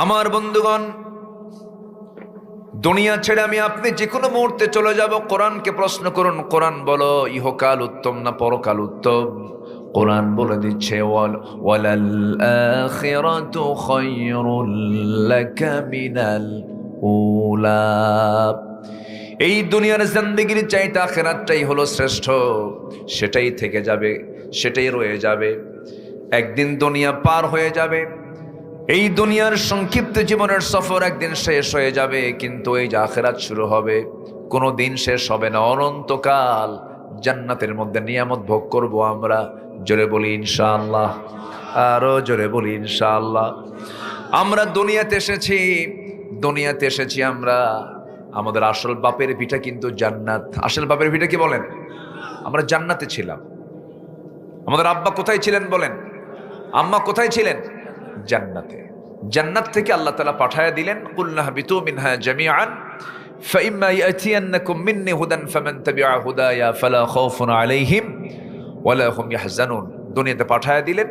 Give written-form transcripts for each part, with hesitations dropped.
আমার বন্ধুগণ, দুনিয়া ছেড়ে আমি আপনি যে কোনো মুহূর্তে চলে যাব। কোরআনকে প্রশ্ন করুন, কোরআন বলো ইহকাল উত্তম না পরকাল উত্তম? কোরআন বলে দিচ্ছে ওয়ালাল আখিরাতু খায়রুল লাকা মিনাল উলা। এই দুনিয়ার জিন্দেগির চাইতে আখিরাতটাই হলো শ্রেষ্ঠ। সেটাই থেকে যাবে, সেটাই রয়ে যাবে। একদিন দুনিয়া পার হয়ে যাবে। এই দুনিয়ার সংক্ষিপ্ত জীবনের সফর একদিন শেষ হয়ে যাবে, কিন্তু এই যে আখিরাত শুরু হবে কোনো দিন শেষ হবে না। অনন্তকাল জান্নাতের মধ্যে নিয়ামত ভোগ করব আমরা। জোরে বলি ইনশাআল্লাহ, আরো জোরে বলি ইনশাআল্লাহ। আমরা দুনিয়াতে এসেছি আমরা। আমাদের আসল বাপের ভিটা কিন্তু জান্নাত। আসল বাপের ভিটা কি বলেন? আমরা জান্নাতে ছিলাম। আমাদের আব্বা কোথায় ছিলেন বলেন? আম্মা কোথায় ছিলেন? জান্নাতে। জান্নাত থেকে আল্লাহ তাআলা পাঠায়া দিলেন, কুলনা হাবিতু মিনহা জামিআন ফাইম্মা ইয়াতিয়ান্নাকুম মিন্নি হুদান ফামান তাবিআ হুদায়া ফালা খাউফুন আলাইহিম ওয়ালা হুম ইয়াহজানুন। দুনিয়াতে পাঠায়া দিলেন,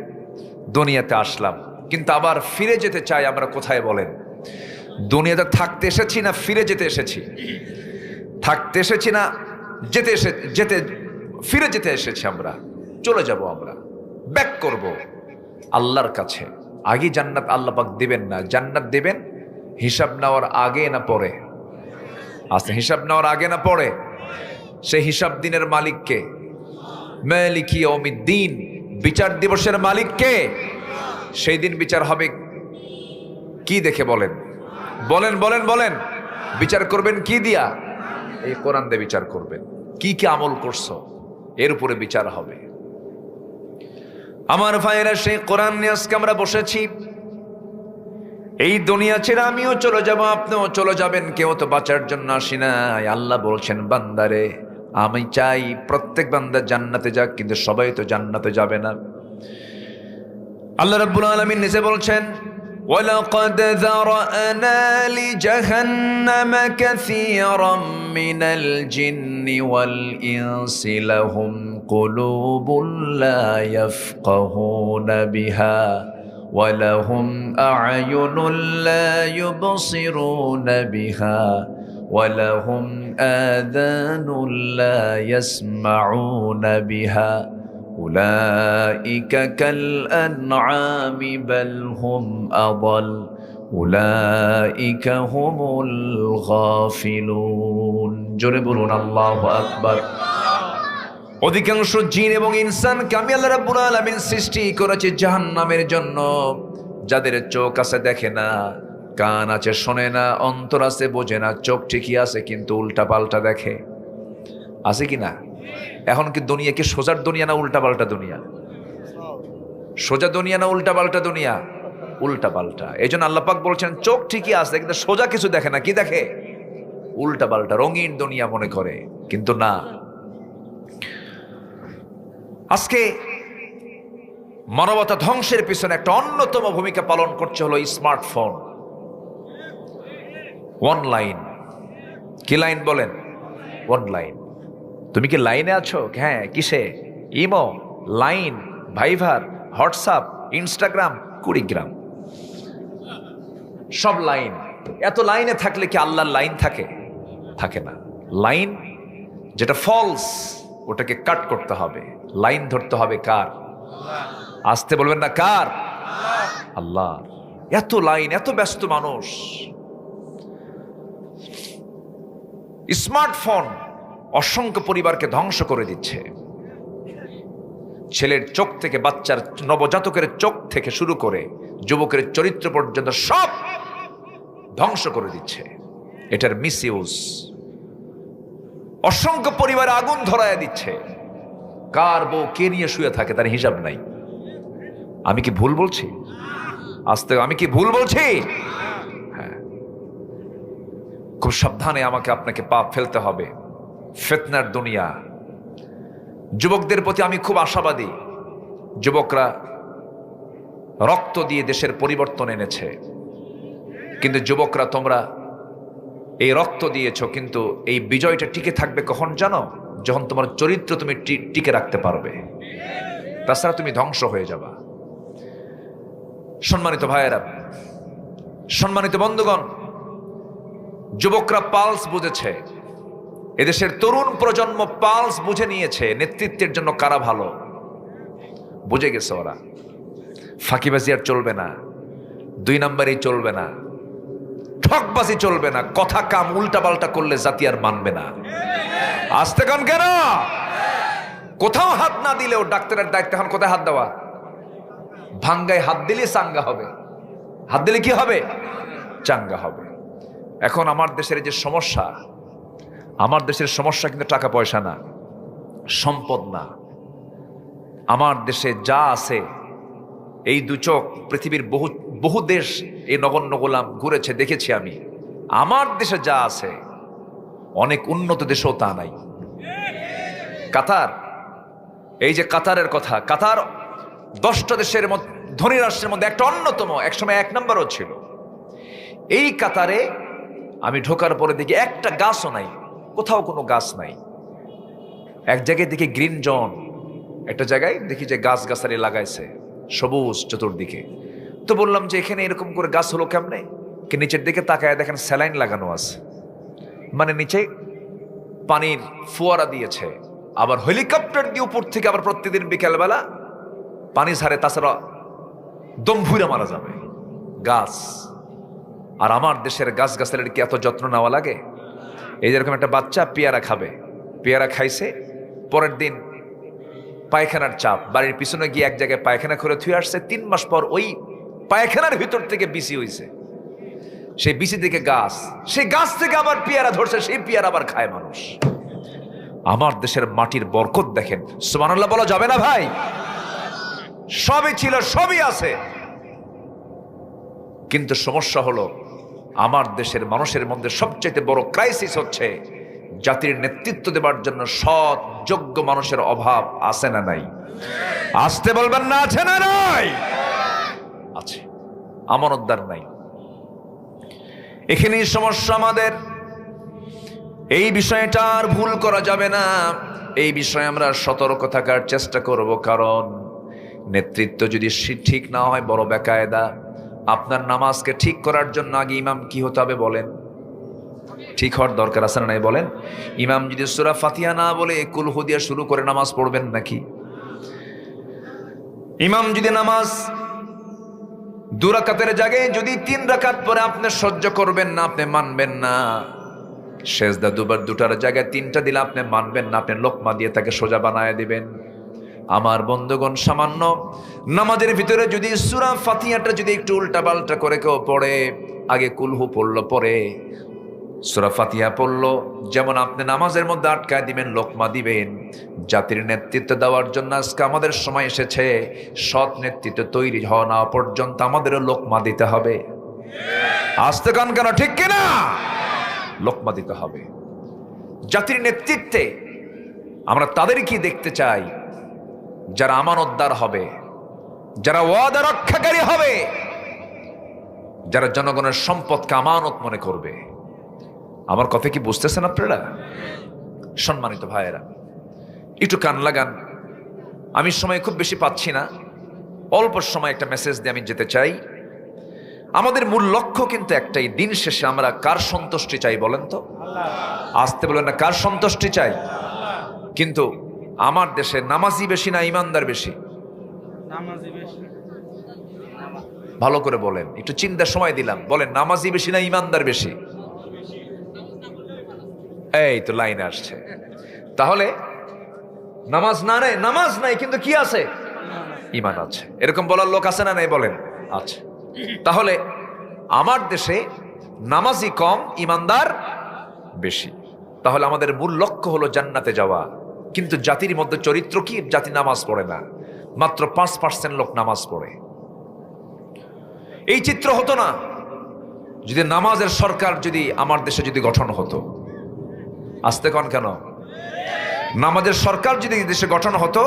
দুনিয়াতে আসলাম, কিন্তু আবার ফিরে যেতে চাই আমরা। কোথায় বলেন? দুনিয়াতে থাকতে এসেছি না ফিরে যেতে এসেছি? থাকতে এসেছি না ফিরে যেতে এসেছি আমরা। চলে যাব আমরা, ব্যাক করব আল্লাহর কাছে। আগে জান্নাত আল্লাহ পাক দিবেন না, জান্নাত দিবেন হিসাব নেওয়ার আগে না পরে? আচ্ছা, হিসাব নেওয়ার আগে না পরে? সেই হিসাব দিনের মালিক কে? মালিক ইয়াউমিদ্দিন, বিচার দিবসের মালিক কে? সেই দিন বিচার হবে কি দেখে বলেন? বলেন বলেন বলেন। বিচার করবেন কি দিয়া? এই কোরআন দিয়ে বিচার করবেন। কি কি আমল করছো এর উপরে বিচার হবে। আমার ভাইয়েরা, সেই কোরআন নিয়ে আজকে আমরা বসেছি। এই দুনিয়া ছেড়ে আমিও চলে যাব, আপনিও চলে যাবেন। কেউ তো বাঁচার জন্য আসি নাই। আল্লাহ বলছেন, বান্দারে আমি চাই প্রত্যেক বান্দা জান্নাতে যাক, কিন্তু সবাই তো জান্নাতে যাবে না। আল্লাহ রাব্বুল আলামিন নিজে বলছেন, ওয়ালাকাদ যারানা লিজাহান্নামা কাসীরাম মিনাল জিন্নি ওয়াল ইনসি লাহুম কুলুবুন লা ইয়াফকাহুনা বিহা ওয়া লাহুম আ'য়ুনুন লা ইউবসিরুনা বিহা ওয়া লাহুম আযানুন লা ইয়াসমাউনা বিহা উলাইকা কাল আনআমি বাল হুম আদাল উলাইকা হুমুল গাফিলুন। জোরে বলুন আল্লাহু আকবার। অধিকাংশ জিন এবং ইনসানকে আমি আল্লাহ রাব্বুল আলামিন সৃষ্টি করেছি জাহান্নামের জন্য। যাদের চোখ আছে দেখে না, কান আছে শোনে না, অন্তর আছে বোঝে না, চোখ ঠিকই আছে কিন্তু উল্টা পাল্টা দেখে। আছে কি না? এখন কি দুনিয়া কি সোজার দুনিয়া না উল্টা পাল্টা দুনিয়া? সোজা দুনিয়া না উল্টা পাল্টা দুনিয়া? উল্টা পাল্টা। এই জন্য আল্লাহ পাক বলছেন, চোখ ঠিকই আছে কিন্তু সোজা কিছু দেখে না। কি দেখে? উল্টা পাল্টা, রঙিন দুনিয়া মনে করে, কিন্তু না। আজকে মানবতা ধ্বংসের পিছনে একটা অন্যতম ভূমিকা পালন করছে হলো স্মার্টফোন। অনলাইন। কি লাইন বলেন? অনলাইন। তুমি কি লাইনে আছো? হ্যাঁ। কিসে? Imo, line, Viber, WhatsApp, Instagram, Kurigram, সব লাইন। এত লাইনে থাকলে কি আল্লাহর লাইন থাকে? থাকে না। লাইন যেটা ফলস ওটাকে কাট করতে হবে। লাইন ধরতে হবে কার? আসতে বলবেন না, কার? আল্লাহ। এত লাইন, এত ব্যস্ত মানুষ। স্মার্টফোন অসংখ্য পরিবারকে ধ্বংস করে দিচ্ছে। ছেলের চোখ থেকে, বাচ্চার নবজাতকের চোখ থেকে শুরু করে যুবকের চরিত্র পর্যন্ত সব ধ্বংস করে দিচ্ছে। এটার মিসইউজ অসংখ্য পরিবারে আগুন ধরায় দিচ্ছে। কার বউ কে নিয়ে শুয়ে থাকে তার হিসাব নাই। আমি কি ভুল বলছি? আস্তে, আমি কি ভুল বলছি? হ্যাঁ। খুব সাবধানে আমাকে আপনাকে পাপ ফেলতে হবে। ফিতনার দুনিয়া। যুবকদের প্রতি আমি খুব আশাবাদী। যুবকরা রক্ত দিয়ে দেশের পরিবর্তন এনেছে, কিন্তু যুবকরা তোমরা এই রক্ত দিয়েছ, কিন্তু এই বিজয়টা টিকে থাকবে কখন জানো? যখন তোমার চরিত্র তুমি টিকে রাখতে পারবে। তাছাড়া তুমি ধ্বংস হয়ে যাবা। সম্মানিত ভাইয়েরা, সম্মানিত বন্ধুগণ, যুবকরা পালস বুঝেছে, এদেশের তরুণ প্রজন্ম পালস বুঝে নিয়েছে নেতৃত্বের জন্য কারা ভালো। বুঝে গেছে ওরা, ফাঁকিবাজি আর চলবে না, 2 নাম্বারই চলবে না, ঠকবাজি চলবে না, কথা কাম উল্টাপাল্টা করলে জাতি আর মানবে না। আসতে কান কেন? কোথাও হাত না দিলেও ডাক্তারের দায়িত্ব এখন কোথায় হাত দেওয়া? ভাঙ্গায় হাত দিলে চাঙ্গা হবে, হাত দিলে কি হবে? চাঙ্গা হবে। এখন আমার দেশের যে সমস্যা, আমার দেশের সমস্যা কিন্তু টাকা পয়সা না, সম্পদ না। আমার দেশে যা আছে, এই 2 চোখ পৃথিবীর বহু দেশ এই নগণ্য গোলাম ঘুরেছে, দেখেছি আমি। আমার দেশে যা আছে অনেক উন্নত দেশেও তা নাই। কাতার, এই যে কাতারের কথা, কাতার 10টা দেশের মধ্যে, ধনী রাষ্ট্রের মধ্যে একটা অন্যতম, একসময় 1 নম্বরও ছিল। এই কাতারে আমি ঢোকার পরে দেখি একটা গাছও নাই, কোথাও কোনো গাছ নাই। এক জায়গায় দেখি গ্রিন জোন, একটা জায়গায় দেখি যে গাছ গাছালি লাগাইছে সবুজ চতুর্দিকে। তো বললাম যে এখানে এরকম করে গাছ হলো কেমনে? কি নিচের দিকে তাকায় দেখেন স্যালাইন লাগানো আছে, মানে নিচে পানির ফোয়ারা দিয়েছে, আবার হেলিকপ্টার দিয়ে উপর থেকে আবার প্রতিদিন বিকেলবেলা পানি ঝাড়ে, তাছাড়া দম ভুইরা মারা যাবে গাছ। আর আমার দেশের গাছ গাছালির কি এত যত্ন নেওয়া লাগে? এই যেরকম একটা বাচ্চা পেয়ারা খাবে, পেয়ারা খাইছে, পরের দিন পায়খানার চাপ, বাড়ির পিছনে গিয়ে এক জায়গায় পায়খানা করে থুয়ে আসছে, 3 মাস পর ওই পায়খানার ভিতর থেকে বিসি হইছে, সেই বিসি থেকে গাছ, সেই গাছ থেকে আবার পেয়ারা ধরছে, সেই পেয়ারা আবার খায় মানুষ। আমার দেশের মাটির বরকত দেখেন, সুবহানাল্লাহ বলা যাবে না ভাই? সবই ছিল, সবই আছে, কিন্তু সমস্যা হলো আমার দেশের মানুষের মধ্যে সবচেয়ে বড় ক্রাইসিস হচ্ছে জাতির নেতৃত্ব দেবার জন্য সৎ যোগ্য মানুষের অভাব। আছে না নাই? আসতে বলবেন না, আছে না নাই? আছে, আমানতদার নাই। এখানেই সমস্যা আমাদের। এই বিষয়টা আর ভুল করা যাবে না, এই বিষয়ে আমরা সতর্ক থাকার চেষ্টা করব। কারণ নেতৃত্ব যদি ঠিক না হয় বড় বেকায়দা। আপনার নামাজকে ঠিক করার জন্য আগে ইমাম কি হতে হবে বলেন? ঠিক হওয়ার দরকার আছে না নাই বলেন? ইমাম যদি সূরা ফাতিহা না বলে কুল হু দিয়ে শুরু করে নামাজ পড়বেন নাকি? ইমাম যদি নামাজ 2 রাকাতের জায়গায় যদি 3 রাকাত পরে আপনি সহ্য করবেন না, আপনি মানবেন না, সেজদা 2টার জায়গায় 3টা দিলে আপনি মানবেন না, আপনি লোকমা দিয়ে তাকে সোজা বানায় দিবেন। আমার বন্ধুগণ, সামান্য নামাজের ভিতরে যদি সূরা ফাতিহাটা যদি একটু উল্টা পাল্টা করে কেউ পড়ে, আগে কুলহু পড়লো, পরে সূরা ফাতিহা পড়লো, যেমন আপনি নামাজের মধ্যে আটকায় দিবেন, লোকমা দিবেন। জাতির নেতৃত্ব দেওয়ার জন্য আজকে আমাদের সময় এসেছে। সৎ নেতৃত্ব তৈরি হওয়া না পর্যন্ত আমাদেরও লোকমা দিতে হবে। আসতে কান কেন, ঠিক কিনা? লোকমা দিতে হবে। জাতির নেতৃত্বে আমরা তাদেরকে দেখতে চাই যারা আমানতদার হবে, যারা ওয়াদা রক্ষাকারী হবে, যারা জনগণের সম্পদকে আমানত মনে করবে। আমার কথা কি বুঝতেছেন আপনারা? সম্মানিত ভাইয়েরা, একটু কান লাগান। আমি সময় খুব বেশি পাচ্ছি না, অল্প সময় একটা মেসেজ দিয়ে আমি যেতে চাই। আমাদের মূল লক্ষ্য কিন্তু একটাই, দিন শেষে আমরা কার সন্তুষ্টি চাই বলেন তো? আসতে বলেন না, কার সন্তুষ্টি চাই? কিন্তু আমার দেশে নামাজি বেশি না ইমানদার বেশি? ভালো করে বলেন, একটু চিন্তার সময় দিলাম, বলেন নামাজি বেশি না ইমানদার বেশি? এই তো লাইন আসছে। তাহলে নামাজ না নেই, নামাজ নাই কিন্তু কি আছে? ইমান আছে। এরকম বলার লোক আছে না নাই বলেন? আছে। তাহলে আমার দেশে নামাজি কম, ইমানদার বেশি। তাহলে আমাদের মূল লক্ষ্য হলো জান্নাতে যাওয়া। কিন্তু জাতির মধ্যে চরিত্র কি? জাতি নামাজ পড়ে না, মাত্র 5% লোক নামাজ পড়ে। এই চিত্র হতো না যদি নামাজের সরকার যদি আমার দেশে যদি গঠন হতো। আসতে কন কেন? নামাজের সরকার যদি দেশে গঠন হতো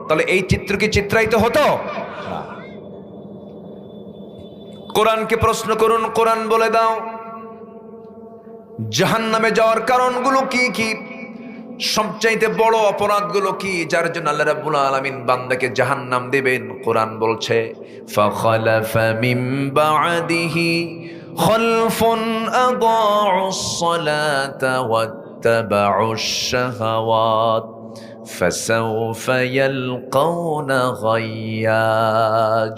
তাহলে এই চিত্র কি চিত্রায়িত হতো না। কোরআনকে প্রশ্ন করুন, কোরআন বলে দাও জাহান্নামে যাওয়ার কারণগুলো কি কি, সবচাইতে বড় অপরাধগুলো কি, যার জন্য আল্লাহ রাব্বুল আলামিন বান্দাকে জাহান্নাম দিবেন। কোরআন বলছে ফাখালাফা মিন বা'দিহি খালফুন আদাউস সালাতা ওয়াত্তাবাউশ শাহাওয়াত ফাসাউফা ইয়ালকাউনা গায়্যা।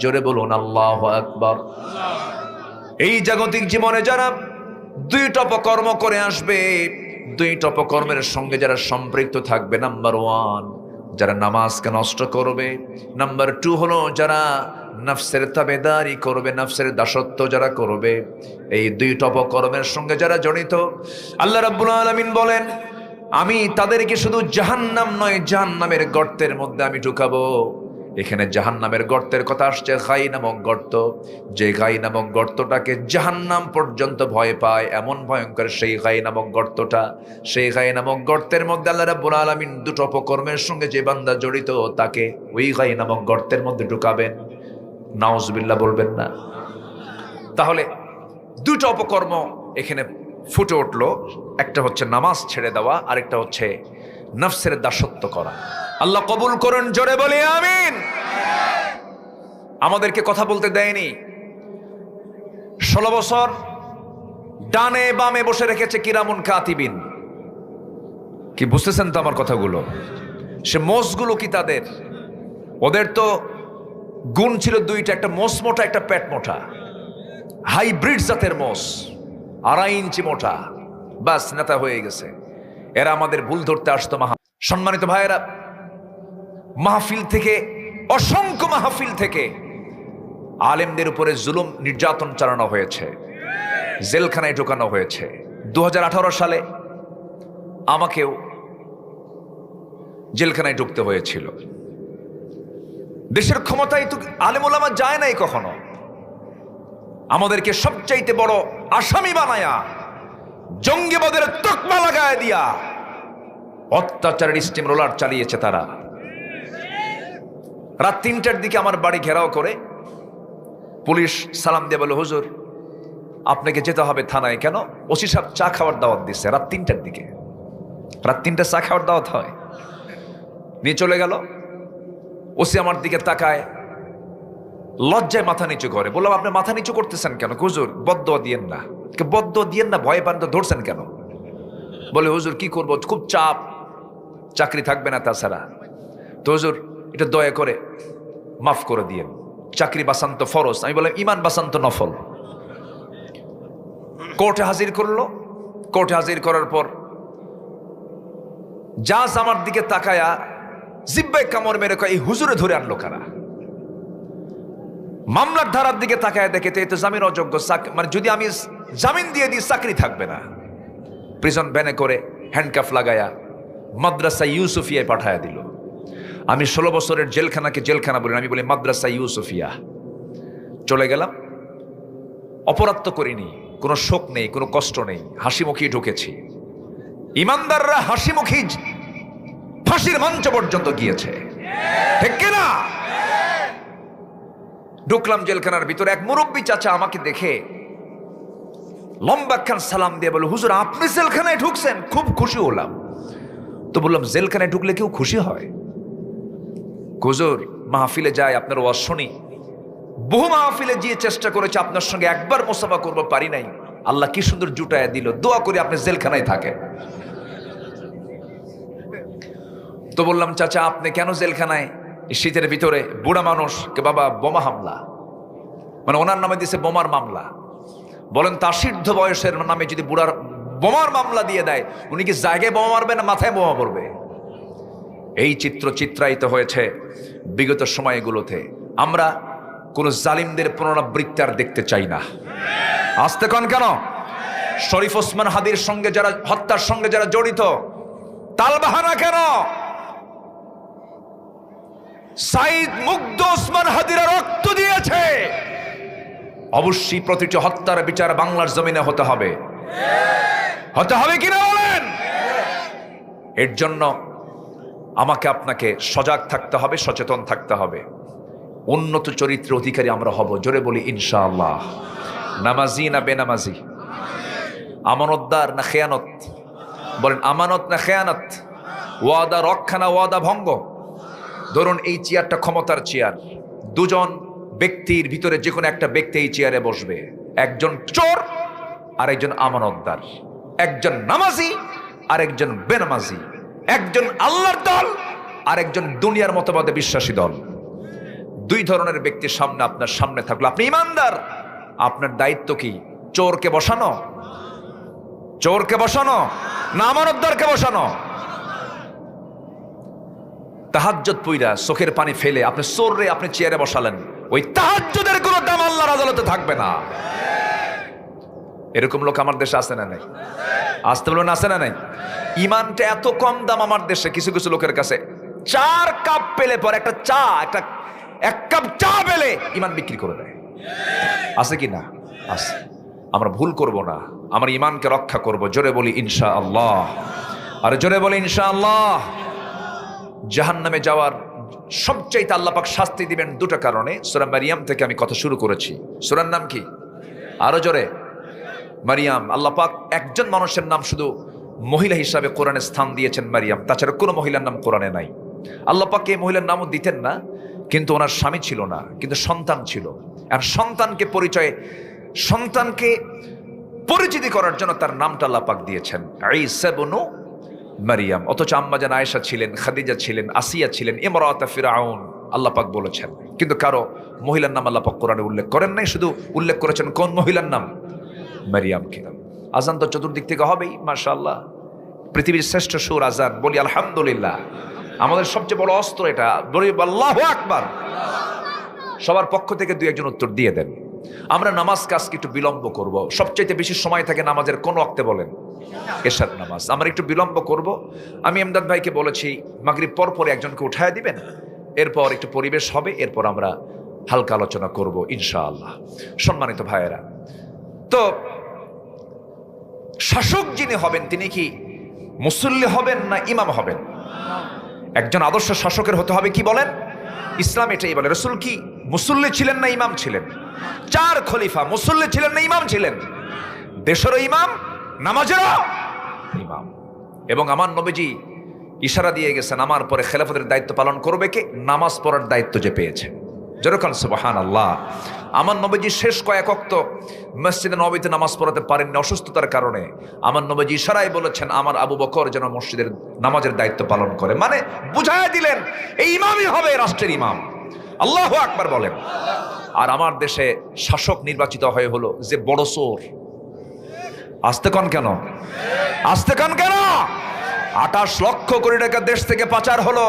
জোরে বলুন আল্লাহু আকবার। এই জাগতিক জীবনে যারা দুইটা অপকর্ম করে আসবে, দুইটা অপকর্মের সঙ্গে যারা সম্পৃক্ত থাকবে, নাম্বার 1 যারা নামাজকে নষ্ট করবে, নাম্বার 2 হলো যারা নফসের তাবেদারি করবে, নফসের দাসত্ব যারা করবে। এই দুইটা অপকর্মের সঙ্গে যারা জড়িত, আল্লাহ রাব্বুল আলামিন বলেন আমি তাদেরকে শুধু জাহান্নাম নয়, জাহান্নামের গর্তের মধ্যে আমি ঢুকাবো। এখানে জাহান্নামের গর্তের কথা আসছে, গাই নামক গর্ত। যে গাই নামক গর্তটাকে জাহান্নাম পর্যন্ত ভয় পায়, এমন ভয়ঙ্কর সেই গাই নামক গর্তটা। সেই গাই নামক গর্তের মধ্যে আল্লাহ রাব্বুল আলামিন দুটো অপকর্মের সঙ্গে যে বান্দা জড়িত তাকে ওই গাই নামক গর্তের মধ্যে ঢুকাবেন। নাউজুবিল্লাহ বলবেন না? তাহলে দুটো অপকর্ম এখানে ফুটে উঠলো। একটা হচ্ছে নামাজ ছেড়ে দেওয়া, আরেকটা হচ্ছে নফসের দাসত্ব করা। আল্লাহ কবুল করুন, জোরে বলি আমিন। আমাদেরকে কথা বলতে দেয়নি। 16 বছর ডানে বামে বসে রেখেছে কিরামুন কাতিবিন। কি বুঝতেছেন তো আমার কথাগুলো? সে মোষগুলো কি তাদের, ওদের তো গুণ ছিল দুইটা, একটা মোষ মোটা, একটা পেট মোটা। হাইব্রিড জাতের মোষ, 2.5 ইঞ্চি মোটা, বাস নেতা হয়ে গেছে। এরা আমাদের ভুল ধরতে আসতো। সম্মানিত ভাইয়েরা, মাহফিল থেকে, অসংখ্য মাহফিল থেকে আলেমদের উপরে জুলুম নির্যাতন চালানো হয়েছে, জেলখানায় ঢোকানো হয়েছে। 2018 সালে আমাকেও জেলখানায় ঢুকতে হয়েছিল। দেশের ক্ষমতায় তো আলেম ওলামা যায় নাই কখনো। আমাদেরকে সবচাইতে বড় আসামি বানায়া, জঙ্গিবাদের তকমা লাগায় দিয়া অত্যাচারের স্টিম রোলার চালিয়েছে তারা। রাত 3টার দিকে আমার বাড়ি ঘেরাও করে পুলিশ সালাম দিয়ে বলে, হুজুর আপনাকে যেতে হবে থানায়। কেন? ওসি সাহেব চা খাওয়ার দাওয়াত দিচ্ছে রাত 3টার দিকে। রাত 3টা চা খাওয়ার দাওয়াত হয়? নিয়ে চলে গেল। ওসি আমার দিকে তাকায়, লজ্জায় মাথা নিচু করে। বললাম আপনি মাথা নিচু করতেছেন কেন? হুজুর বদদোয়া দিয়েন না। বদদোয়া দিয়েন না, ভয় পান তো, ধরছেন কেন? বলে হুজুর কি করবো, খুব চাপ, চাকরি থাকবে না তাছাড়া। তো হুজুর এটা দয়া করে মাফ করে দিয়েন, চাকরি বাঁচান্ত ফরজ। আমি বললাম ইমান বাঁচান্ত নফল। কোর্টে হাজির করলো। কোর্টে হাজির করার পর জাজ আমার দিকে তাকায়া জিব্বায় কামড় মেরে কয়, এই হুজুরে ধরে আনলো কারা? মামলার ধারার দিকে তাকায় দেখে তো এই তো জামিন অযোগ্য, মানে যদি আমি জামিন দিয়ে দিই চাকরি থাকবে না। প্রিজন ভ্যানে করে হ্যান্ডকাফ লাগায়া মাদ্রাসা ইউসুফিয়ায় পাঠায়া দিল। আমি 16 বছরের জেলখানাকে জেলখানা বলি, আমি বলি মাদ্রাসা ইউসুফিয়া। চলে গেলাম। অপরাধ তো করিনি, কোনো শোক নেই, কোনো কষ্ট নেই, হাসি মুখী ঢুকেছি। ইমানদাররা হাসি মুখী ফাঁসির মঞ্চ পর্যন্ত গিয়েছে, ঠিক কিনা? ঢুকলাম জেলখানার ভিতরে। এক মুরব্বী চাচা আমাকে দেখে লম্বা খান সালাম দিয়ে বলে, হুজুর আপনি জেলখানায় ঢুকছেন? খুব খুশি হলাম। তো বললাম জেলখানায় ঢুকলে কেউ খুশি হয়? হুজুর মাহফিলে যায়, আপনার ওয়াজ শুনি, বহু মাহফিলে গিয়ে চেষ্টা করেছে, আপনার সঙ্গে একবার মুসাফা করবো, পারি নাই। আল্লাহ কি সুন্দর জুটায় দিল, দোয়া করি আপনি জেলখানায় থাকেন। তো বললাম চাচা আপনি কেন জেলখানায় শীতের ভিতরে? বুড়া মানুষ, কে বাবা বোমা হামলা, মানে ওনার নামে দিয়েছে বোমার মামলা। বলেন তা সিদ্ধ বয়সের নামে যদি বুড়ার বোমার মামলা দিয়ে দেয়, উনি কি জায়গায় বোমা মারবে না মাথায় বোমা পড়বে? এই চিত্র চিত্রায়িত হয়েছে বিগত সময়গুলোতে। আমরা কোন জালিমদের পুনরাবৃত্তি আর দেখতে চাই না। আসতে কন কেন? শরীফ ওসমান হাদির সঙ্গে যারা, হত্যার সঙ্গে যারা জড়িত, তালবাহানা কেন? সাইদ মুগ্ধ ওসমান হাদিরা রক্ত দিয়েছে। অবশ্যই প্রতিটি হত্যার বিচার বাংলার জমিনে হতে হবে। হতে হবে কিনা বলেন? এর জন্য আমাকে আপনাকে সজাগ থাকতে হবে, সচেতন থাকতে হবে। উন্নত চরিত্রের অধিকারী আমরা হব, জোরে বলি ইনশাআল্লাহ। নামাজি না বেনামাজি? আমানতদার না খেয়ানত? বলেন আমানত না খেয়ানত? ওয়াদা রক্ষা না ওয়াদা ভঙ্গ? ধরুন এই চেয়ারটা ক্ষমতার চেয়ার, দুজন ব্যক্তির ভিতরে যে কোনো একটা ব্যক্তি এই চেয়ারে বসবে। একজন চোর আর একজন আমানতদার, একজন নামাজি আর একজন বেনামাজি, একজন আল্লাহর দল আর একজন দুনিয়ার মতবাদে বিশ্বাসী দল। দুই ধরনের ব্যক্তির সামনে আপনার সামনে থাকলো, আপনি ইমানদার, আপনার দায়িত্ব কি? চোরকে বসানো, চোরকে বসানো না আমানতদারকে বসানো? তাহাজ্জুদ পইরা চোখের পানি ফেলে আপনি চোররে আপনি চেয়ারে বসালেন, ওই তাহাজ্জুদের কোনো দাম আল্লাহর আদালতে থাকবে না। এরকম লোক আমার দেশে আছে না নাই? আসতে বলবেন আছে না নাই? ইমানটা এত কম দাম আমার দেশে, কিছু কিছু লোকের কাছে 4 কাপ পেলে পর একটা চা, এক কাপ চা পেলে ইমান বিক্রি করে দেয়। আছে কি না? আছে। আমরা ভুল করব না, আমার ইমানকে রক্ষা করব। জোরে বলি ইনশাআল্লাহ, আরে জোরে বলি ইনশাআল্লাহ। জাহান্নামে যাওয়ার সবচাইতে আল্লাহ পাক শাস্তি দিবেন দুটো কারণে। সূরা মারিয়াম থেকে আমি কথা শুরু করেছি। সূরার নাম কি? আরো জোরে। মারিয়াম। আল্লাহ পাক একজন মানুষের নাম শুধু মহিলা হিসাবে কোরআনে স্থান দিয়েছেন, মারিয়াম। তাছাড়া কোনো মহিলার নাম কোরআনে নাই। আল্লাহ পাক এই মহিলার নামও দিতেন না, কিন্তু ওনার স্বামী ছিল না, কিন্তু সন্তান ছিল। আর সন্তানকে পরিচিতি করার জন্য তার নামটা আল্লাহ পাক দিয়েছেন ঈসা ইবনু মারিয়াম। অথচ আম্মা জান আয়েশা ছিলেন, খাদিজা ছিলেন, আসিয়া ছিলেন, ইমরাতা ফিরআউন আল্লাহ পাক বলেছেন। কিন্তু কারো মহিলার নাম আল্লাহ পাক কোরআনে উল্লেখ করেন নাই, শুধু উল্লেখ করেছেন কোন মহিলার নাম? মারিয়ামকে। আজান তো চতুর্দিক থেকে হবেই, মাশাআল্লাহ। পৃথিবীর শ্রেষ্ঠ সুর আজান, বলি আলহামদুলিল্লাহ। আমাদের সবচেয়ে বড় অস্ত্র এটা, বলি আল্লাহু আকবার। সবার পক্ষ থেকে দুই একজন উত্তর দিয়ে দেন। আমরা নামাজ কাজকে একটু বিলম্ব করব। সবচাইতে বেশি সময় থাকে নামাজের কোন ওয়াক্তে বলেন? এশার নামাজ। আমরা একটু বিলম্ব করব। আমি এমদাদ ভাইকে বলেছি মাগরিব পর পরে একজনকে উঠায় দিবেন, এরপর একটু পরিবেশ হবে, এরপর আমরা হালকা আলোচনা করব ইনশাআল্লাহ। সম্মানিত ভাইয়েরা, তো শাসক যিনি হবেন তিনি কি মুসল্লি হবেন না ইমাম হবেন? একজন আদর্শ শাসকের হতে হবে কি বলেন? ইসলাম এটাই বলে। রাসূল কি মুসল্লি ছিলেন না ইমাম ছিলেন? 4 খলিফা মুসল্লি ছিলেন না ইমাম ছিলেন? দেশেরও ইমাম, নামাজেরও ইমাম। এবং আমার নবীজি ইশারা দিয়ে গেছেন, আমার পরে খেলাফতের দায়িত্ব পালন করবে কে? নামাজ পড়ার দায়িত্ব যে পেয়েছেন। যেরকম সুবহানাল্লাহ। আমার নবীজি শেষ কয়েক ওয়াক্ত মসজিদে নববীতে নামাজ পড়াতে পারেননি অসুস্থতার কারণে। আমার নবীজি ইশারায় বলেছেন আমার আবু বকর যেন মসজিদের নামাজের দায়িত্ব পালন করে, মানে বুঝায় দিলেন এই ইমামই হবে রাষ্ট্রের ইমাম। আল্লাহু আকবার বলেন। আর আমার দেশে শাসক নির্বাচিত হয়ে হলো যে বড় চোর। আসতে কন কেন? আসতে কন কেন? 28 লক্ষ কোটি টাকা দেশ থেকে পাচার হলো।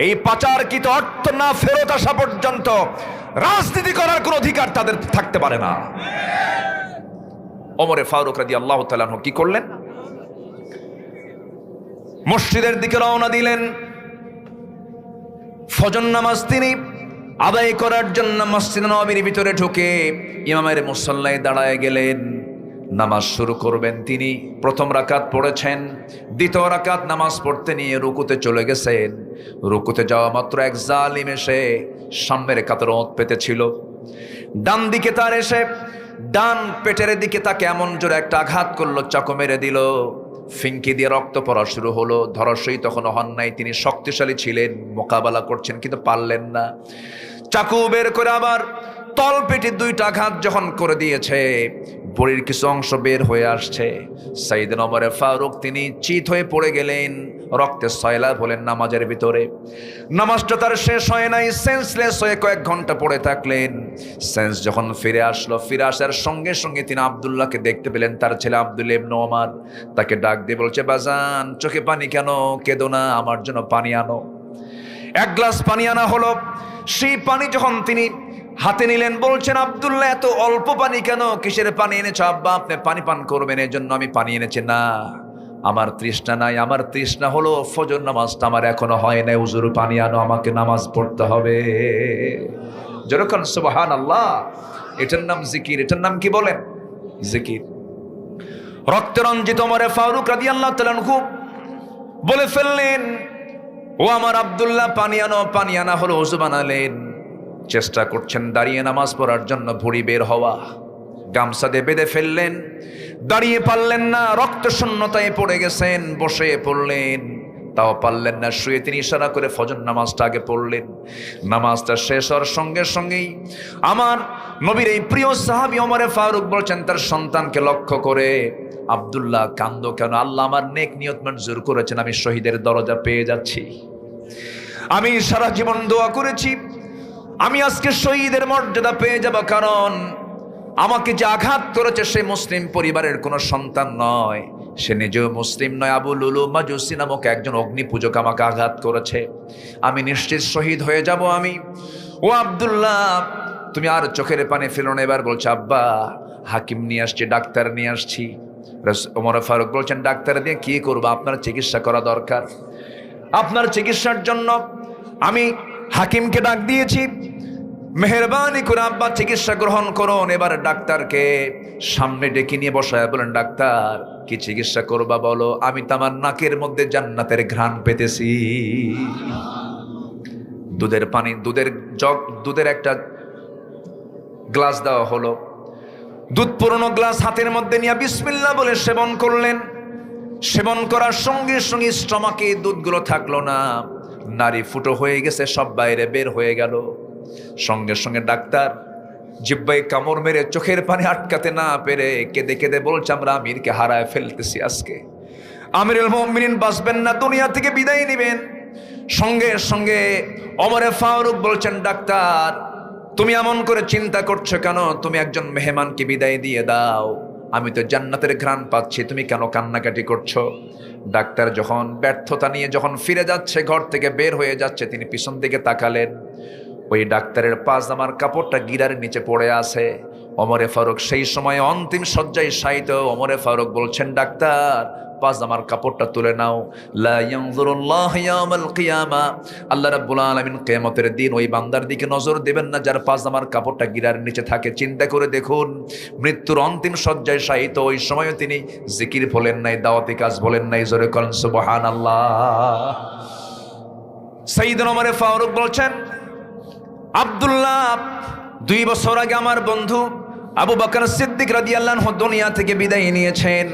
এই পাচারকৃত অর্থ না ফেরত আসা পর্যন্ত রাজনীতি করার কোন অধিকার তাদের থাকতে পারে না। ওমরে ফারুক রাদিয়াল্লাহু তাআলা আনহু কি করলেন? মসজিদের দিকে রওনা দিলেন। ফজর নামাজ তিনি আদায় করার জন্য মসজিদ নববীর ভিতরে ঢুকে ইমামের মুসল্লায় দাঁড়ায় গেলেন। নামাজ শুরু করবেন তিনি। প্রথম রাকাত পড়েছেন, দ্বিতীয় রাকাত নামাজ পড়তে নিয়ে রুকুতে চলে গেছেন। রুকুতে যাওয়া মাত্র এক জালিম এসে সামনের কাতারে ওঁত পেতেছিল। ডান দিকে তার এসে ডান পেটের দিকে তাকে এমন জোরে একটা আঘাত করলো, চাকু মেরে দিল। ফিঙ্কি দিয়ে রক্ত পড়া শুরু হলো। ধরাশয়ী তখনও হন নাই, তিনি শক্তিশালী ছিলেন, মোকাবেলা করছেন কিন্তু পারলেন না। চাকু বের করে আবার তল পেটে 2টা আঘাত যখন করে দিয়েছে, বড়ির কিছু অংশ বের হয়ে আসছে। সাইয়েদনা ওমর ফারুক তিনি চিত হয়ে পড়ে গেলেন, রক্তে সয়লাব হলেন নামাজের ভিতরে। নামাজটা তার শেষ হয় নাই, সেন্সলেস হয়ে কয়েক ঘন্টা পড়ে থাকলেন। সেন্স যখন ফিরে আসলো, ফিরে আসার সঙ্গে সঙ্গে তিনি আব্দুল্লাহকে দেখতে পেলেন, তার ছেলে আব্দুল্লাহ ইবনে ওমর। তাকে ডাক দিয়ে বলছে, বাজান চোখে পানি কেন? কেঁদো না, আমার জন্য পানি আনো। 1 গ্লাস পানি আনা হলো। সেই পানি যখন তিনি হাতে নিলেন, বলছেন, আব্দুল্লাহ এত অল্প পানি কেন? কিসের পানি এনেছো আব্বা? আপনি পানি পান করবেন এর জন্য আমি পানি এনেছি। না, আমার তৃষ্ণা নাই, আমার তৃষ্ণা হলো ফজর নামাজটা আমার এখনো হয় নাই। হুজুর পানি আনো, আমাকে নামাজ পড়তে হবে। যেরকম সুবহানাল্লাহ। এটার নাম জিকির। এটার নাম কি বলেন? জিকির। রক্তে রঞ্জিত ওমর ফারুক রাদিয়াল্লাহু তাআলা আনহু বলে ফেললেন, ও আমার আব্দুল্লাহ পানি আনো। পানি আনা হলো, ওযু বানালেন। চেষ্টা করছেন দাঁড়িয়ে নামাজ পড়ার জন্য, ভুঁড়ি বের হওয়া, গামছা দিয়ে বেঁধে ফেললেন, দাঁড়িয়ে পারলেন না, রক্ত শূন্যতায় পড়ে গেছেন, বসে পড়লেন। তাও পারলেন না, শুয়ে তিনি ইশারা করে ফজর নামাজটা আগে পড়লেন। নামাজটা শেষ হওয়ার সঙ্গে সঙ্গেই আমার নবীর এই প্রিয় সাহাবী ওমরে ফারুক বলছেন তার সন্তানকে লক্ষ্য করে, আব্দুল্লাহ কান্দো কেন? আল্লাহ আমার নেক নিয়ত মঞ্জুর করেছেন, আমি শহীদের দরজা পেয়ে যাচ্ছি। আমি সারা জীবন দোয়া করেছি আমি আজকে শহীদের মর্যাদা পেয়ে যাব, কারণ আমাকে যে আঘাত করেছে সে মুসলিম পরিবারের কোনো সন্তান নয়, সে নিজেও মুসলিম নয়। আবু লুলু মাজুসি নামক একজন অগ্নি পূজক আমাকে আঘাত করেছে, আমি নিশ্চিত শহীদ হয়ে যাব আমি। ও আব্দুল্লাহ তুমি আর চোখের পানি ফেলো না। এবার বলছে আব্বা হাকিম নিয়ে আসছি, ডাক্তার নিয়ে আসছি। ওমর ফারুক বলছেন ডাক্তার দিয়ে কি করবো? আপনার চিকিৎসা করা দরকার, আপনার চিকিৎসার জন্য আমি হাকিমকে ডাক দিয়েছি, মেহেরবানি করে আব্বা চিকিৎসা গ্রহণ করুন। এবার ডাক্তারকে সামনে ডেকে নিয়ে বসায় বলেন, ডাক্তার কি চিকিৎসা করবা বলো? আমি তো আমার নাকের মধ্যে জান্নাতের ঘ্রাণ পেতেছি। দুধের পানি, দুধের একটা গ্লাস দেওয়া হলো, দুধ পুরনো গ্লাস হাতের মধ্যে নিয়ে বিসমিল্লাহ বলে সেবন করলেন। সেবন করার সঙ্গে সঙ্গে স্টমাকে দুধগুলো থাকলো না, নারী ফুটো হয়ে গেছে, সব বাইরে বের হয়ে গেল। সঙ্গে সঙ্গে ডাক্তার জিহ্বায় কামড় মেরে চোখের পানি আটকাতে না পেরে কেঁদে কেঁদে বলছে আমরা আমিরকে হারায় ফেলতেছি আজকে, আমিরুল মুমিনিন বাঁচবেন না, দুনিয়া থেকে বিদায় নেবেন। সঙ্গে সঙ্গে ওমরে ফারুক বলছেন ডাক্তার তুমি এমন করে চিন্তা করছো কেন? তুমি একজন মেহমানকে বিদায় দিয়ে দাও, আমি তো জান্নাতের ঘ্রাণ পাচ্ছি, তুমি কেন কান্নাকাটি করছো? ডাক্তার যখন ব্যর্থতা নিয়ে যখন ফিরে যাচ্ছে, ঘর থেকে বের হয়ে যাচ্ছে, তিনি পিছন দিকে তাকালেন, ওই ডাক্তারের পাজামার কাপড়টা গিরার নিচে পড়ে আছে। ওমরে ফারুক সেই সময় অন্তিম শয্যায় শায়িত। ওমরে ফারুক বলছেন ডাক্তার পাজামার কাপড়টা তুলে নাও। লা ইয়ানজুরুল্লাহু ইয়াওমাল কিয়ামা, আল্লাহ রাব্বুল আলামিন কিয়ামতের দিন ওই বান্দার দিকে নজর দেবেন না যার পাজামার কাপড়টা গিরার নিচে থাকে। চিন্তা করে দেখুন, মৃত্যুর অন্তিম শয্যায় শায়িত, ওই সময়ও তিনি জিকির বলেন নাই, দাওয়াতি কাজ বলেন নাই। জোরে বলেন সুবহানাল্লাহ। সাইয়েদনা ওমর ফারুক বলছেন আব্দুল্লাহ 2 বছর আগে আমার বন্ধু আবু বকর সিদ্দিক রাদিয়াল্লাহু আনহু দুনিয়া থেকে বিদায় নিয়েছেন,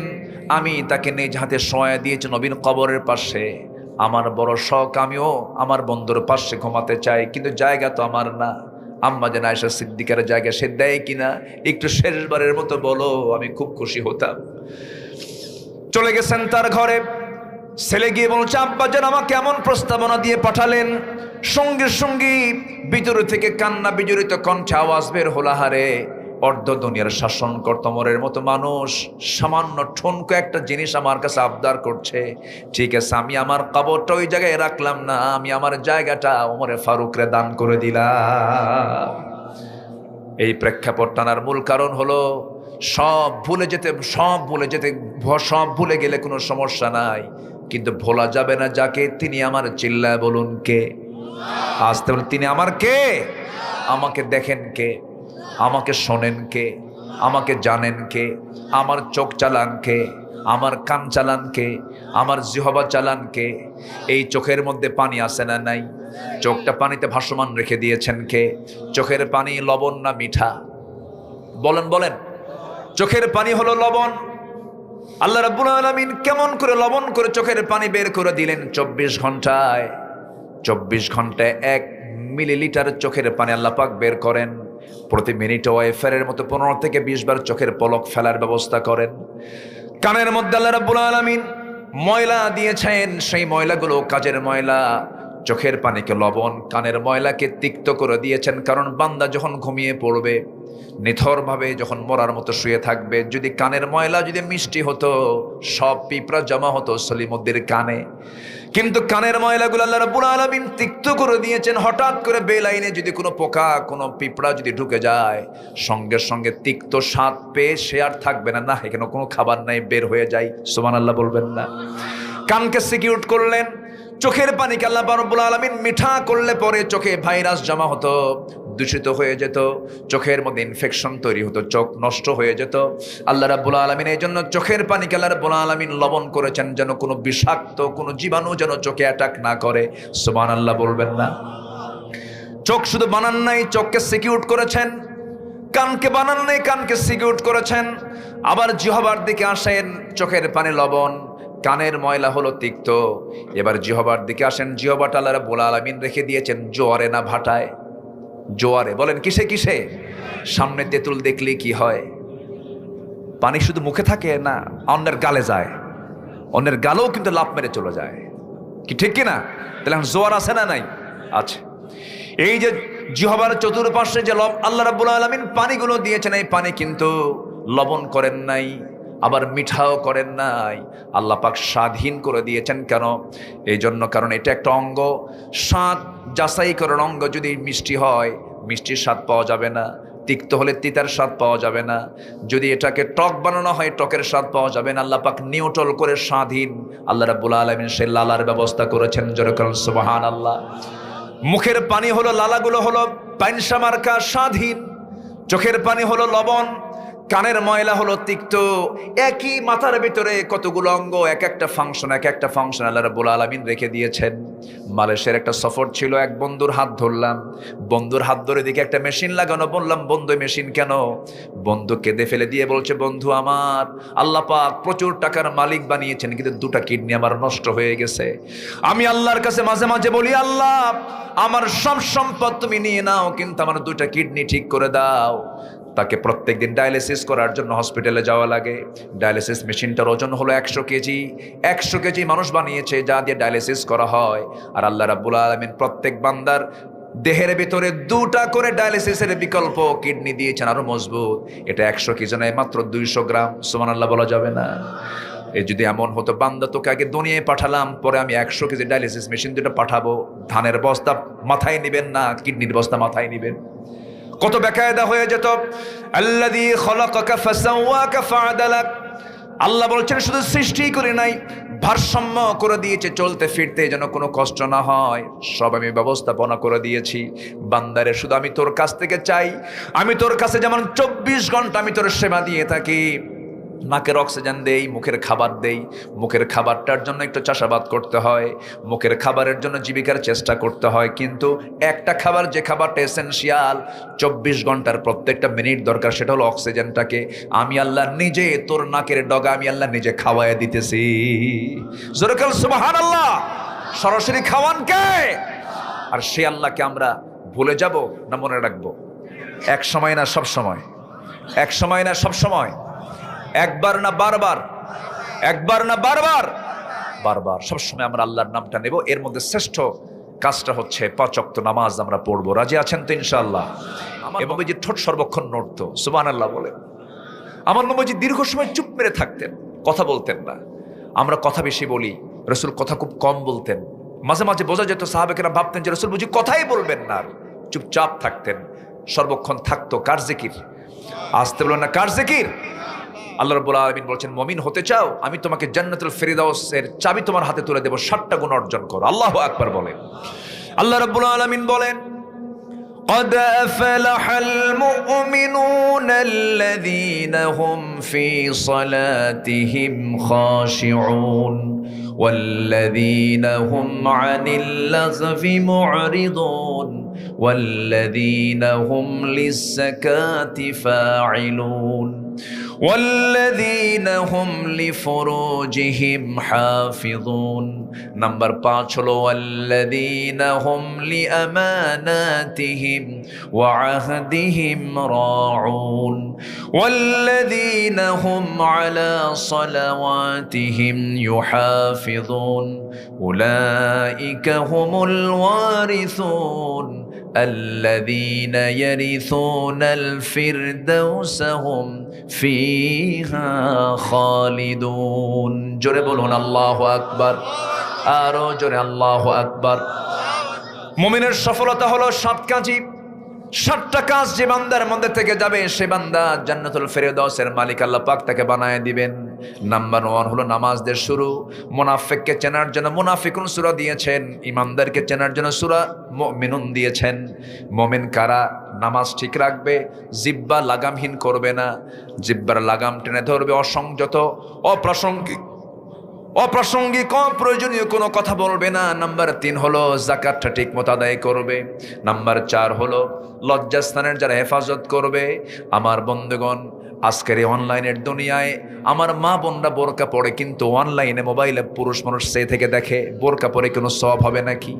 আমি তাকে নিজ হাতে শোয়া দিয়েছি নবীর কবরের পাশে। আমার বড় শখ, আমিও আমার বন্ধুর পাশে ঘুমাতে চাই, কিন্তু জায়গা তো আমার না। আম্মা জান আয়েশা সিদ্দিকার জায়গা সে দেয় কিনা একটু শেষবারের মতো বলো, আমি খুব খুশি হতাম। চলে গেছেন তার ঘরে। ছেলে গিয়ে বলছে আব্বা জান আমাকে এমন প্রস্তাবনা দিয়ে পাঠালেন, সঙ্গে সঙ্গে ভিতর থেকে কান্না বিজড়িত কণ্ঠে আওয়াজ বের হলো, হারে অর্ধ দুনিয়ার শাসন কর্তমরের মতো মানুষ সামান্য ঠুনকো একটা জিনিস আমার কাছে আবদার করছে। ঠিক আছে, আমি আমার কবরটা ওই জায়গায় রাখলাম না, আমি আমার জায়গাটা ওমরে ফারুকরে দান করে দিলাম। এই প্রেক্ষাপট টানার মূল কারণ হলো সব ভুলে গেলে কোনো সমস্যা নাই, কিন্তু ভোলা যাবে না যাকে, তিনি আমার, চিল্লায় বলুন কে? আসতে বলুন তিনি আমার কে? আমাকে দেখেন কে? আমাকে শোনেন কে? আমাকে জানেন কে? আমার চোখ চালান কে? আমার কান চালান কে? আমার জিহবা চালান কে? এই চোখের মধ্যে পানি আছে না নাই? চোখটা পানিতে ভাসমান রেখে দিয়েছেন কে? চোখের পানি লবণ না মিঠা? বলেন চোখের পানি হলো লবণ। আল্লাহ রাব্বুল আলামিন কেমন করে লবণ করে চোখের পানি বের করে দিলেন? 24 ঘন্টায় 1 মিলিলিটার চোখের পানি আল্লাহ পাক বের করেন। প্রতি মিনিটে ওয়াইফারের মতো 15 থেকে 20 বার চোখের পলক ফেলার ব্যবস্থা করেন। কানের মধ্যে আল্লাহ রাব্বুল আলামিন ময়লা দিয়েছেন, সেই ময়লাগুলো কাজের ময়লা। চোখের পানিকে লবণ, কানের ময়লাকে তিক্ত করে দিয়েছেন, কারণ বান্দা যখন ঘুমিয়ে পড়বে, নিথরভাবে যখন মরার মতো শুয়ে থাকবে, যদি কানের ময়লা যদি মিষ্টি হতো, সব পিঁপড়া জমা হতো সলিমুদ্দির কানে। কিন্তু কানের ময়লাগুলো আল্লাহ রাব্বুল আলামিন তিক্ত করে দিয়েছেন। হঠাৎ করে বেলাইনে যদি কোনো পোকা, কোনো পিঁপড়া যদি ঢুকে যায়, সঙ্গে সঙ্গে তিক্ত স্বাদ পেয়ে সে আর থাকবে না, এখানে কোনো খাবার নাই, বের হয়ে যায়। সুবহানাল্লাহ বলবেন না? কানকে সিকিউর করলেন। চোখের পানিকে আল্লাহ রাব্বুল আলামিন মিঠা করলে পরে চোখে ভাইরাস জমা হতো, দূষিত হয়ে যেত, চোখের মধ্যে ইনফেকশন তৈরি হতো, চোখ নষ্ট হয়ে যেত। আল্লাহ রাব্বুল আলামিন এই জন্য চোখের পানিকে আল্লাহ রাব্বুল আলামিন লবণ করেছেন, যেন কোনো বিষাক্ত কোনো জীবাণু যেন চোখে অ্যাটাক না করে। সুবহানাল্লাহ বলবেন না? চোখ শুধু বানান নাই, চোখকে সিকিউর করেছেন। কানকে বানান নাই, কানকে সিকিউর করেছেন। আবার জিহ্বার দিকে আসেন, চোখের পানি লবণ, কানের ময়লা হলো তিক্ত। এবার জিহবার দিকে আসেন, জিহবাটা আল্লাহ রাব্বুল আলামিন রেখে দিয়েছেন জোয়ারে না ভাটায়? জোয়ারে। বলেন কিসে কিসে? সামনে তেঁতুল দেখলে কি হয়? পানি শুধু মুখে থাকে না, অন্যের গালে যায়, অন্যের গালেও কিন্তু লাফ মেরে চলে যায়, কি ঠিক কিনা? তাহলে এখন জোয়ার আছে না নাই? আছে। এই যে জিহবার চতুর্পাশে যে আল্লাহ রাব্বুল আলামিন পানিগুলো দিয়েছেন, এই পানি কিন্তু লবণ করেন নাই, আবার মিঠাও করেন নাই, আল্লাহ পাক স্বাদহীন করে দিয়েছেন। কেন? এই জন্য, কারণ এটা একটা অঙ্গ, স্বাদ যাচাই করার অঙ্গ। যদি মিষ্টি হয় মিষ্টির স্বাদ পাওয়া যাবে না, তিক্ত হলে তিতার স্বাদ পাওয়া যাবে না, যদি এটাকে টক বানানো হয় টকের স্বাদ পাওয়া যাবে না। আল্লাহ পাক নিউট্রাল করে স্বাদহীন আল্লাহ রাব্বুল আলামিন সেই লালার ব্যবস্থা করেছেন। জোরে বলুন সুবহানাল্লাহ। মুখের পানি হলো, লালাগুলো হলো পাইনসা মার্কা স্বাদহীন, চোখের পানি হলো লবণ, কানের ময়লা হলো তিক্ত। একই মাথার ভিতরে কতগুলো অঙ্গ, এক একটা ফাংশন আল্লাহ রাব্বুল আলামিন রেখে দিয়েছেন। মালয়েশিয়ার একটা সফর ছিল, এক বন্ধুর হাত ধরলাম, বন্ধুর হাত ধরে দিকে একটা মেশিন লাগানো। বললাম, বন্ধু মেশিন কেন? বন্ধু কেঁদে ফেলে দিয়ে বলছে, বন্ধু আমার আল্লাহ পাক প্রচুর টাকার মালিক বানিয়েছেন, কিন্তু দুটা কিডনি আমার নষ্ট হয়ে গেছে। আমি আল্লাহর কাছে মাঝে মাঝে বলি, আল্লাহ আমার সব সম্পদ তুমি নিয়ে নাও, কিন্তু আমার দুটা কিডনি ঠিক করে দাও। তাকে প্রত্যেকদিন ডায়ালিসিস করার জন্য হসপিটালে যাওয়া লাগে। ডায়ালিসিস মেশিনটার ওজন হলো 100 কেজি। 100 কেজি মানুষ বানিয়েছে যা দিয়ে ডায়ালিসিস করা হয়। আর আল্লাহ রাব্বুল আলামিন প্রত্যেক বান্দার দেহের ভিতরে দুটা করে ডায়ালিসিসের বিকল্প কিডনি দিয়েছেন, আরো মজবুত। এটা 100 কেজি নয়, মাত্র 200 গ্রাম। সুবহানাল্লাহ বলা যাবে না? এই যদি এমন হতো, বান্দা তোকে আগে দুনিয়ায় পাঠালাম, পরে আমি 100 কেজি ডায়ালিসিস মেশিন দুটো পাঠাবো, ধানের বস্তা মাথায় নিবেন না, কিডনির বস্তা মাথায় নিবেন। কত বেকায়দা হয়ে যেত। আল্লাযী খলাকাকা ফাসাওয়াকা ফাআদালাক। আল্লাহ বলছেন শুধু সৃষ্টি করে নাই, ভারসাম্য করে দিয়েছে, চলতে ফিরতে যেন কোনো কষ্ট না হয়, সব আমি ব্যবস্থাপনা করে দিয়েছি। বান্দারে শুধু আমি তোর কাছ থেকে চাই, আমি তোর কাছে যেমন 24 ঘন্টা আমি তোর সেবা দিয়ে থাকি। নাকের অক্সিজেন দেই, মুখের খাবার দেই, মুখের খাবারটার জন্য একটু চাষাবাদ করতে হয়, মুখের খাবারের জন্য জীবিকার চেষ্টা করতে হয়, কিন্তু একটা খাবার, যে খাবারটা এসেনশিয়াল, 24 ঘন্টার প্রত্যেকটা মিনিট দরকার, সেটা হলো অক্সিজেনটাকে আমি আল্লাহ নিজে তোর নাকের ডগা আমি আল্লাহ নিজে খাওয়ায় দিতেছি। জোরে বল সুবহানাল্লাহ। সরাসরি খাওয়ান কে? আর সে আল্লাহকে আমরা ভুলে যাব না মনে রাখবো? এক সময় না সব সময়, এক সময় না সব সময়, একবার না বারবার, একবার না বারবার, বারবার সবসময় আমরা আল্লাহর নামটা নেব। এর মধ্যে শ্রেষ্ঠ কাজটা হচ্ছে 5 ওয়াক্ত নামাজ আমরা পড়বো। রাজি আছেন তো ইনশাআল্লাহ? এবং যে ঠোঁট সর্বক্ষণ নড়তো, সুবহানাল্লাহ বলে। আমার নবীজি দীর্ঘ সময় চুপ মেরে থাকতেন, কথা বলতেন না। আমরা কথা বেশি বলি, রাসূল কথা খুব কম বলতেন। মাঝে মাঝে বোঝা যেত সাহাবাকেরা ভাবতেন যে রাসূল বুঝি কথাই বলবেন না, চুপচাপ থাকতেন, সর্বক্ষণ থাকতো কার জিকির। আসতে বলেন না, কার জিকির? আল্লাহ রাব্বুল আলামিন বলছেন, মুমিন হতে চাও, আমি তোমাকে জান্নাতুল ফিরদাউসের চাবি তোমার হাতে তুলে দেব, 60টা গুণ অর্জন করো। আল্লাহু আকবার বলেন। আল্লাহ রাব্বুল আলামিন বলেন, قد أفلح المؤمنون الذين هم في صلاتهم خاشعون والذين هم عن اللغو معرضون والذين هم للزكاة فاعلون والذين هم لفروجهم حافظون نمبر 5 হলো والذين هم لأماناتهم وعهدهم راعون والذين هم على صلواتهم يحافظون أولئك هم الوارثون الذين يرثون الفردوس هم فيها خالدون জোরে বলুন আল্লাহু আকবার, আরো জোরে আল্লাহু আকবার। মুমিনের সফলতা হলো 7 কাজই, 7টা কাজ যে বান্দার মধ্যে থেকে যাবে সে বান্দা জান্নাতুল ফেরদাউসের মালিক আল্লাহ পাক তাকে বানায় দিবেন। নাম্বার 1 হলো নামাজ দিয়ে শুরু। মুনাফিককে চেনার জন্য মুনাফিকুন সূরা দিয়েছেন, ঈমানদারকে চেনার জন্য সূরা মুমিনুন দিয়েছেন। মুমিন কারা? নামাজ ঠিক রাখবে, জিহ্বা লাগামহীন করবে না, জিহ্বার লাগাম টেনে ধরবে, অসংযত, অপ্রাসঙ্গিক অপ্রয়োজনীয় কোনো কথা বলবে না। নাম্বার 3 হলো যাকাতটা ঠিক মতো আদায় করবে। নাম্বার 4 হলো লজ্জাস্থানের যারা হেফাজত করবে। আমার বন্ধুগণ, আজকের এই অনলাইনের দুনিয়ায় আমার মা বোনরা বোরকা পড়ে, কিন্তু অনলাইনে মোবাইলে পুরুষ মানুষ সে থেকে দেখে, বোরকা পরে কোনো সওয়াব হবে নাকি?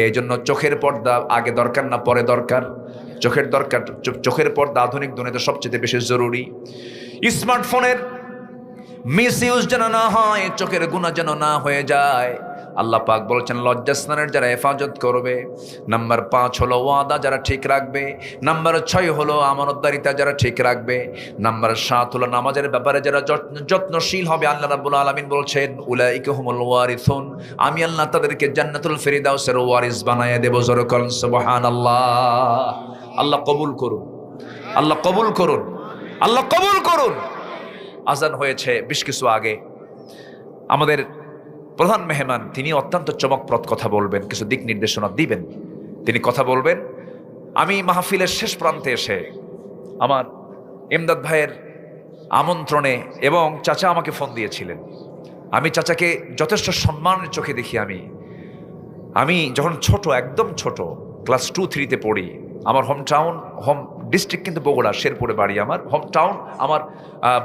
এই জন্য চোখের পর্দা আগে দরকার না পরে দরকার? চোখের পর্দা আধুনিক দুনিয়াতে সবচেয়ে বেশি জরুরি। স্মার্টফোনের মিস ইউজ যেন না হয়, চোখের গুনাহ যেন না হয়ে যায়। আল্লাহ পাক বলছেন লজ্জাস্থানের যারা হেফাজত করবে, নাম্বার 5 হলো ওয়াদা যারা ঠিক রাখবে, নাম্বার 6 হলো আমানতদারিতা যারা ঠিক রাখবে, নাম্বার 7 হলো নামাজের ব্যাপারে যারা যত্নশীল হবে। আল্লাহ রাব্বুল আলামিন বলছেন উলাইকা হুমুল ওয়ারিসুন, আমি আল্লাহ তাদেরকে জান্নাতুল ফিরদাউসের ওয়ারিস বানায় দেব। জোরে বলেন সুবহানাল্লাহ। আল্লাহ কবুল করুন, আল্লাহ কবুল করুন, আল্লাহ কবুল করুন। আজান হয়েছে বেশ কিছু আগে। আমাদের প্রধান মেহমান তিনি অত্যন্ত চমকপ্রদ কথা বলবেন, কিছু দিক নির্দেশনা দিবেন, তিনি কথা বলবেন। আমি মাহফিলের শেষ প্রান্তে এসে আমার ইমদাদ ভাইয়ের আমন্ত্রণে, এবং চাচা আমাকে ফোন দিয়েছিলেন, আমি চাচাকে যথেষ্ট সম্মানের চোখে দেখি। আমি যখন ছোট, একদম ছোট, ক্লাস 2-3-তে পড়ি, আমার হোম ডিস্ট্রিক্ট কিন্তু বগুড়া, শেরপুরে বাড়ি আমার। হোম টাউন আমার,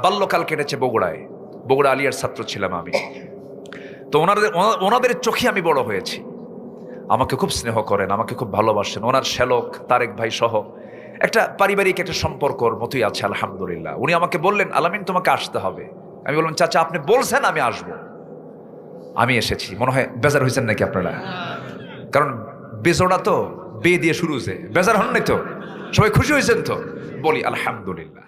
বাল্যকাল কেটেছে বগুড়ায়, বগুড়া আলিয়ার ছাত্র ছিলাম আমি। তো ওনাদের চোখে আমি বড় হয়েছি। আমাকে খুব স্নেহ করেন, আমাকে খুব ভালোবাসেন। ওনার শ্যালক তারেক ভাই সহ একটা পারিবারিক একটা সম্পর্কর মতোই আছে আলহামদুলিল্লাহ। উনি আমাকে বললেন আলামিন তোমাকে আসতে হবে। আমি বললাম চাচা আপনি বলছেন, আমি আসবো। আমি এসেছি। মনে হয় বেজার হয়েছেন নাকি আপনারা? কারণ বেজোড়া তো বে দিয়ে শুরু হয়েছে, বেজার হন নাই তো? সবাই খুশি হয়েছেন তো? বলি আলহামদুলিল্লাহ।